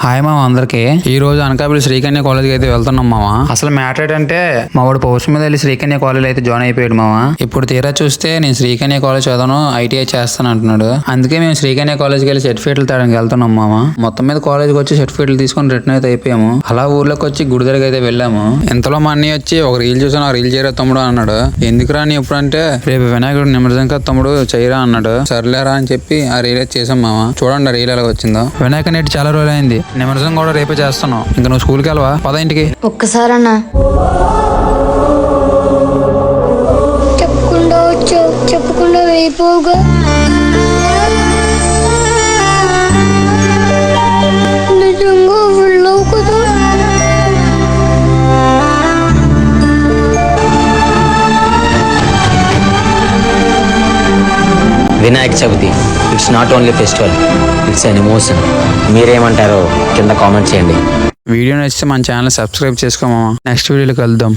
Hi మామ అందరికి. ఈ రోజు అనకాపల్లి శ్రీకన్య కాలేజ్కి అయితే వెళ్తున్నాం మామ. అసలు మ్యాటర్ ఏంటంటే మా వాడు పౌరుషం మీద వెళ్ళి శ్రీకన్య కాలేజ్ అయితే జాయిన్ అయిపోయాడు మామ. ఇప్పుడు తీరా చూస్తే నేను శ్రీకన్య కాలేజ్ చదవను, ఐటీఐ చేస్తాను అంటున్నాడు. అందుకే మేము శ్రీకన్య కాలేజ్కి వెళ్ళి సర్టిఫికేట్లు తేడానికి వెళ్తున్నాం మామ. మొత్తం మీద కాలేజ్కి వచ్చి సర్టిఫికేట్లు తీసుకొని రిటర్న్ అయితే అయిపోయాము. అలా ఊర్లోకి వచ్చి గుడి దగ్గరికి అయితే వెళ్ళాము. ఇంతలో మా అన్నయ్య వచ్చి ఒక రీల్ చూసాను, ఆ రీల్ చేయరా తమ్ముడు అన్నాడు. ఎందుకురా అని ఎప్పుడంటే రేపు వినాయకుడు నిమజ్జనం కదా తమ్ముడు చేయరా అన్నాడు. సర్లేరా అని చెప్పి ఆ రీల్ అయితే చేసాం మామ. చూడండి ఆ రీల్ ఎలా వచ్చిందో. వినాయక నేటి చాలా రోజులు అయింది, నిమజ్జనం కూడా రేపే చేస్తున్నావు. ఇంకా నువ్వు స్కూల్కి వెళ్ళవా? పద ఇంటికి. ఒక్కసారన్నా చెప్పకుండా వచ్చావు, చెప్పకుండా వెళ్ళిపోగా. నిజంగా వెళ్ళవు కదా. Vinayaka Chavithi it's not only festival, it's an emotion. మీరేమంటారో కింద కామెంట్ చేయండి. వీడియో నచ్చితే మన ఛానల్ సబ్స్క్రైబ్ చేసుకోమా. నెక్స్ట్ వీడియోలో కలుద్దాం.